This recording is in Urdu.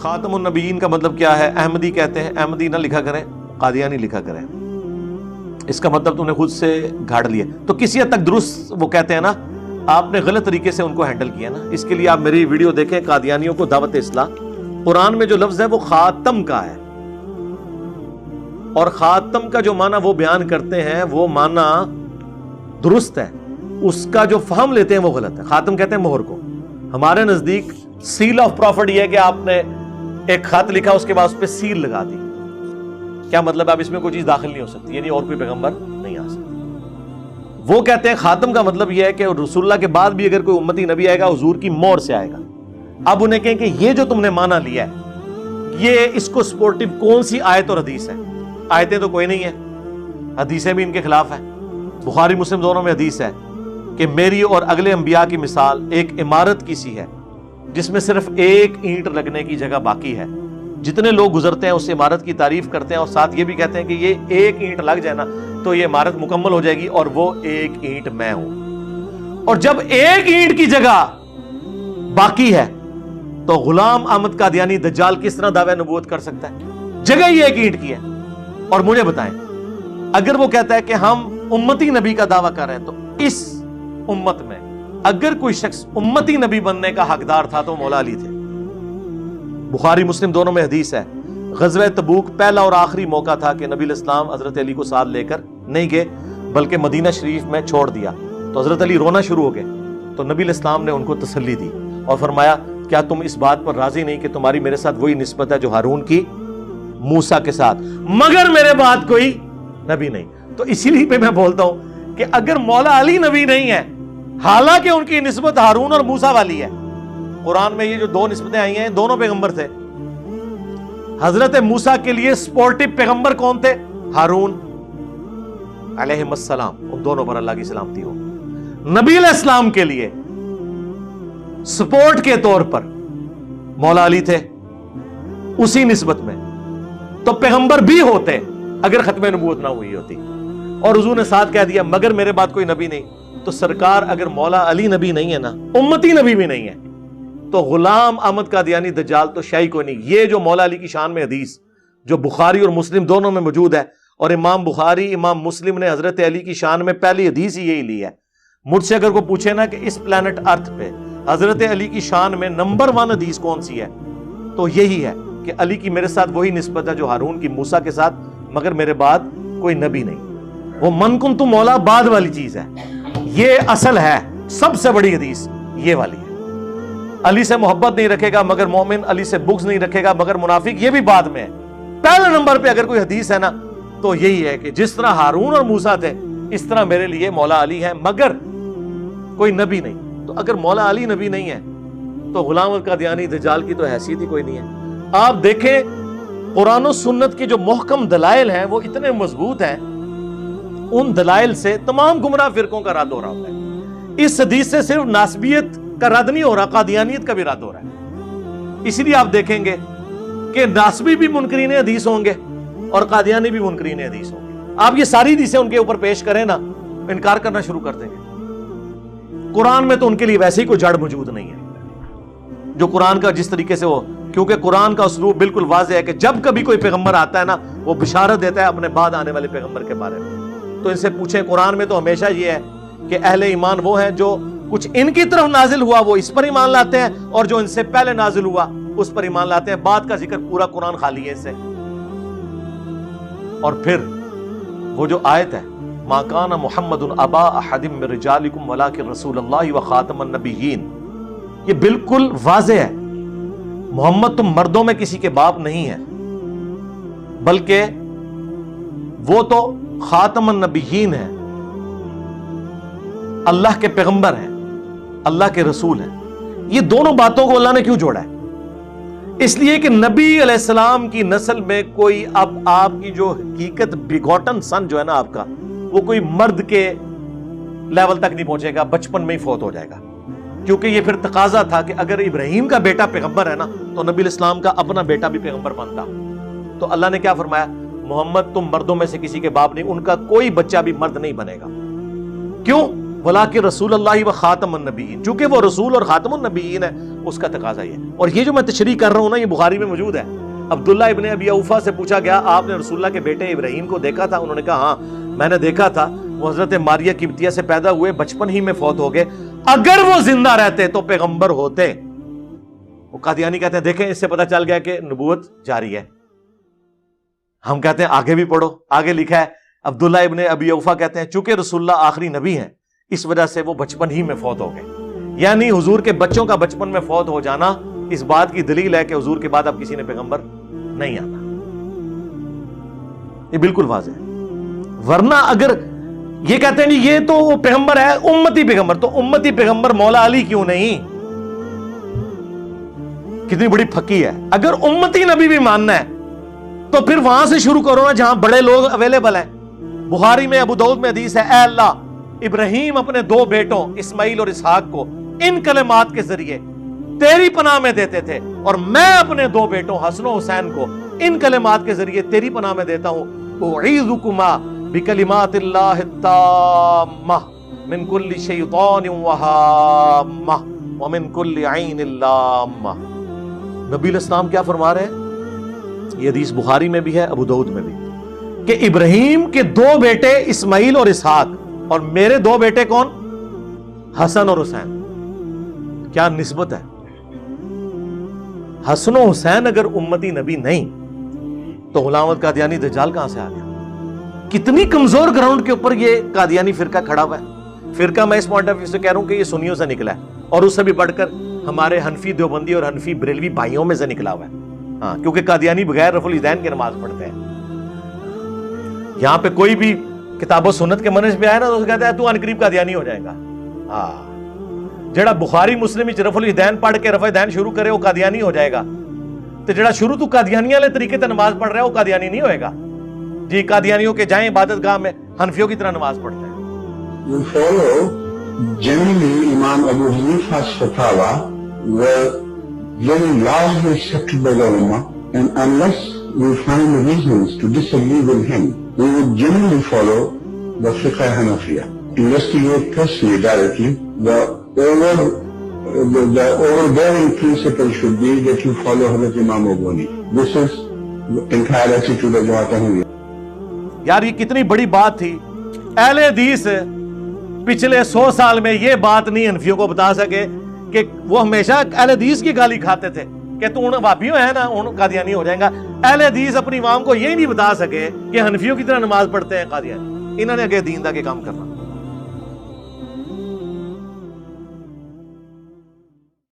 خاتم النبیین کا مطلب کیا ہے؟ احمدی کہتے ہیں، احمدی نہ لکھا کریں، قادیانی لکھا کریں، اس کا مطلب تو نے خود سے گھاڑ لیا. تو کسی حد تک درست وہ کہتے ہیں نا، آپ نے غلط طریقے سے ان کو ہینڈل کیا نا. اس کے لیے آپ میری ویڈیو دیکھیں، قادیانیوں کو دعوت اصلاح. قرآن میں جو لفظ ہے وہ خاتم کا ہے، اور خاتم کا جو معنی وہ بیان کرتے ہیں وہ معنی درست ہے، اس کا جو فہم لیتے ہیں وہ غلط ہے. خاتم کہتے ہیں مہر کو. ہمارے نزدیک سیل آف پروفٹ یہ ہے کہ آپ نے ایک خط لکھا، اس کے بعد اس پہ سیل لگا دی. کیا مطلب؟ اب اس میں کوئی چیز داخل نہیں ہو سکتی، یعنی اور کوئی پیغمبر نہیں آ سکتا. وہ کہتے ہیں خاتم کا مطلب یہ ہے کہ رسول اللہ کے بعد بھی اگر کوئی امتی نبی آئے گا حضور کی مہر سے آئے گا. اب انہیں کہیں کہ یہ جو تم نے مانا لیا ہے، یہ اس کو سپورٹیو کون سی آیت اور حدیث ہے؟ آیتیں تو کوئی نہیں ہے، حدیثیں بھی ان کے خلاف ہیں. بخاری مسلم دونوں میں حدیث ہے کہ میری اور اگلے انبیاء کی مثال ایک عمارت کی سی ہے جس میں صرف ایک اینٹ لگنے کی جگہ باقی ہے. جتنے لوگ گزرتے ہیں اس عمارت کی تعریف کرتے ہیں اور ساتھ یہ بھی کہتے ہیں کہ یہ ایک اینٹ لگ جائے نا تو یہ عمارت مکمل ہو جائے گی، اور وہ ایک اینٹ میں ہوں. اور جب ایک اینٹ کی جگہ باقی ہے تو غلام احمد قادیانی دجال کس طرح دعوی نبوت کر سکتا ہے؟ جگہ ہی ایک اینٹ کی ہے. اور مجھے بتائیں، اگر وہ کہتا ہے کہ ہم امتی نبی کا دعویٰ کر رہے ہیں تو اس امت میں اگر کوئی شخص امتی نبی بننے کا حقدار تھا تو مولا علی تھے. بخاری مسلم دونوں میں حدیث ہے، غزوہ تبوک پہلا اور آخری موقع تھا کہ نبی الاسلام حضرت علی کو ساتھ لے کر نہیں گئے بلکہ مدینہ شریف میں چھوڑ دیا. تو حضرت علی رونا شروع ہو گئے تو نبی الاسلام نے ان کو تسلی دی اور فرمایا کیا تم اس بات پر راضی نہیں کہ تمہاری میرے ساتھ وہی نسبت ہے جو ہارون کی موسیٰ کے ساتھ، مگر میرے بعد کوئی نبی نہیں. تو اسی لیے پہ میں بولتا ہوں کہ اگر مولا علی نبی نہیں ہے، حالانکہ ان کی نسبت ہارون اور موسیٰ والی ہے. قرآن میں یہ جو دو نسبتیں آئی ہیں دونوں پیغمبر تھے. حضرت موسیٰ کے لیے سپورٹیو پیغمبر کون تھے؟ ہارون علیہ السلام، ان دونوں پر اللہ کی سلامتی ہو. نبی علیہ السلام کے لیے سپورٹ کے طور پر مولا علی تھے اسی نسبت میں. تو پیغمبر بھی ہوتے اگر ختم نبوت نہ ہوئی ہوتی. اور حضور نے ساتھ کہہ دیا مگر میرے بعد کوئی نبی نہیں. تو سرکار اگر مولا علی نبی نہیں ہے نا، امتی نبی بھی نہیں ہے، تو غلام احمد قادیانی دجال تو شاہی کوئی نہیں. یہ جو مولا علی کی شان میں حدیث جو بخاری اور مسلم دونوں میں موجود ہے، اور امام بخاری امام مسلم نے حضرت علی کی شان میں پہلی حدیث ہی یہی لی ہے. مجھ سے اگر کوئی پوچھے نا کہ اس پلانٹ ارتھ پہ حضرت علی کی شان میں نمبر 1 حدیث کون سی ہے، تو یہی ہے کہ علی کی میرے ساتھ وہی نسبت ہے جو ہارون کی موسیٰ کے ساتھ، مگر میرے بعد کوئی نبی نہیں. وہ من کن تو مولا بعد والی چیز ہے، یہ اصل ہے. سب سے بڑی حدیث یہ والی ہے. علی سے محبت نہیں رکھے گا مگر مومن، علی سے بغض نہیں رکھے گا مگر منافق، یہ بھی بعد میں ہے. پہلے نمبر پہ اگر کوئی حدیث ہے نا تو یہی ہے کہ جس طرح ہارون اور موسیٰ تھے اس طرح میرے لیے مولا علی ہے مگر کوئی نبی نہیں. تو اگر مولا علی نبی نہیں ہے تو غلام القادیانی دجال کی تو حیثیت ہی کوئی نہیں ہے. آپ دیکھیں قرآن و سنت کے جو محکم دلائل ہیں وہ اتنے مضبوط ہیں، ان دلائل سے تمام گمراہ فرقوں کا رد ہو رہا ہوتا ہے. اس حدیث سے صرف ناسبیت کا رد نہیں ہو رہا، قادیانیت کا بھی رد ہو رہا ہے. اسی لیے آپ دیکھیں گے کہ ناسبی بھی منکرین حدیث ہوں گے اور قادیانی بھی منکرین حدیث ہوں گے. آپ یہ ساری حدیثیں ان کے اوپر پیش کریں نا، انکار کرنا شروع کر دیں گے. قرآن میں تو ان کے لیے ویسے ہی کوئی جڑ موجود نہیں ہے جو قرآن کا جس طریقے سے وہ، کیونکہ قرآن کا اسلوب بالکل واضح ہے کہ جب کبھی کوئی پیغمبر آتا ہے نا وہ بشارت دیتا ہے اپنے بعد آنے والے پیغمبر کے بارے میں. تو ان سے پوچھیں، قرآن میں تو ہمیشہ یہ ہے کہ اہل ایمان وہ ہیں جو کچھ ان کی طرف نازل ہوا وہ اس پر ایمان لاتے ہیں، اور جو ان سے پہلے نازل ہوا اس پر ایمان لاتے ہیں. بعد کا ذکر پورا قرآن خالی ہے اس سے. اور پھر وہ جو آیت ہے ما کان محمد ابا احد من رجالکم ولکن رسول اللہ وخاتم النبیین، یہ بالکل واضح ہے. محمد تم مردوں میں کسی کے باپ نہیں ہے بلکہ وہ تو خاتم النبیین ہے، اللہ کے پیغمبر ہیں، اللہ کے رسول ہیں. یہ دونوں باتوں کو اللہ نے کیوں جوڑا ہے؟ اس لیے کہ نبی علیہ السلام کی نسل میں کوئی، اب آپ کی جو حقیقت بیگوٹن سن جو ہے نا آپ کا، وہ کوئی مرد کے لیول تک نہیں پہنچے گا، بچپن میں ہی فوت ہو جائے گا. کیونکہ یہ پھر تقاضا تھا کہ اگر ابراہیم کا بیٹا پیغمبر ہے نا تو نبی الاسلام کا اپنا بیٹا بھی پیغمبر بنتا. تو اللہ نے کیا فرمایا؟ محمد تم مردوں میں سے کسی کے باپ نہیں، ان کا کوئی بچہ بھی مرد نہیں بنے گا. کیوں؟ ولیکن رسول اللہ و خاتم النبیین، چونکہ وہ رسول اور خاتم النبیین ہے، اس کا تقاضا یہ ہے۔ اور یہ جو میں تشریح کر رہا ہوں نا، یہ بخاری میں موجود ہے۔ عبداللہ ابن ابی اوفا سے پوچھا گیا آپ نے رسول اللہ کے بیٹے ابراہیم کو دیکھا تھا؟ انہوں نے کہا ہاں میں نے دیکھا تھا، وہ حضرت ماریہ قبطیہ سے پیدا ہوئے، بچپن ہی میں فوت ہو گئے، اگر وہ زندہ رہتے تو پیغمبر ہوتے۔ وہ قادیانی کہتے ہیں دیکھیں اس سے پتہ چل گیا کہ نبوت جاری ہے۔ ہم کہتے ہیں آگے بھی پڑھو، آگے لکھا ہے عبداللہ ابن ابی اوفا کہتے ہیں چونکہ رسول اللہ آخری نبی ہیں اس وجہ سے وہ بچپن ہی میں فوت ہو گئے، یعنی حضور کے بچوں کا بچپن میں فوت ہو جانا اس بات کی دلیل ہے کہ حضور کے بعد اب کسی نے پیغمبر نہیں آنا۔ یہ بالکل واضح ہے۔ ورنہ اگر یہ کہتے ہیں یہ تو وہ پیغمبر ہے امتی پیغمبر، تو امتی پیغمبر مولا علی کیوں نہیں؟ کتنی بڑی پھکی ہے۔ اگر امتی نبی بھی ماننا ہے تو پھر وہاں سے شروع کرو نا جہاں بڑے لوگ اویلیبل ہیں۔ بخاری میں ابو داؤد میں حدیث ہے، اے اللہ ابراہیم اپنے دو بیٹوں اسماعیل اور اسحاق کو ان کلمات کے ذریعے تیری پناہ میں دیتے تھے، اور میں اپنے دو بیٹوں حسن و حسین کو ان کلمات کے ذریعے تیری پناہ میں دیتا ہوں، اعیذکما بکلمات اللہ التامہ من کل شیطان وہامہ ومن کل عین لامہ۔ نبی الاسلام کیا فرما رہے ہیں؟ یہ حدیث بخاری میں بھی ہے، ابو داؤد میں بھی، کہ ابراہیم کے دو بیٹے اسماعیل اور اسحاق، اور میرے دو بیٹے کون؟ حسن اور حسین۔ کیا نسبت ہے! حسن و حسین اگر امتی نبی نہیں تو غلام احمد قادیانی دجال کہاں سے آ گیا؟ کتنی کمزور گراؤنڈ کے اوپر یہ قادیانی فرقہ کھڑا ہوا ہے۔ فرقہ میں اس پوائنٹ آف ویو سے کہہ رہا ہوں کہ یہ سنیوں سے نکلا ہے، اور اس سے بھی بڑھ کر ہمارے حنفی دیوبندی اور حنفی بریلوی بھائیوں میں سے نکلا ہوا ہے۔ ہاں، کیونکہ قادیانی بغیر رفع الیدین کی نماز پڑھتے ہیں۔ یہاں پہ کوئی بھی کتاب و سنت کے منہج پہ آئے نا تو کہتا ہے تو ان قریب قادیانی ہو جائے گا۔ ہاں، جڑا بخاری مسلم وچ رفع الیدین پڑھ کے رفع دین شروع کرے وہ قادیانی ہو جائے گا، تو جڑا شروع تو قادیانی والے طریقے سے نماز پڑھ رہا ہے وہ قادیانی نہیں ہوئے گا۔ جی قادیانیوں کے جائیں عبادت گاہ میں حنفیوں کی طرح نماز پڑھتے ہیں۔ You follow generally Imam Abu Hanifa's fatwa were very largely accepted by the ulama, and unless we find reasons to disagree with him, we would generally follow the fiqh Hanafiya. Investigate personally directly. The overbearing principle should be that you follow Hazrat Imam Abu Hanifa. This is the entire attitude of Jamaat Ahmadiyya. یار یہ کتنی بڑی بات تھی، اہل حدیث پچھلے 100 سال میں یہ بات نہیں حنفیوں کو بتا سکے کہ وہ ہمیشہ اہل حدیث کی گالی کھاتے تھے کہ تو ان وہابیوں ہے نا ان قادیانی ہو جائیں گا۔ اہل حدیث اپنی عوام کو یہ نہیں بتا سکے کہ حنفیوں کی طرح نماز پڑھتے ہیں قادیانی۔ انہوں نے آگے دین دا کے کام کرنا۔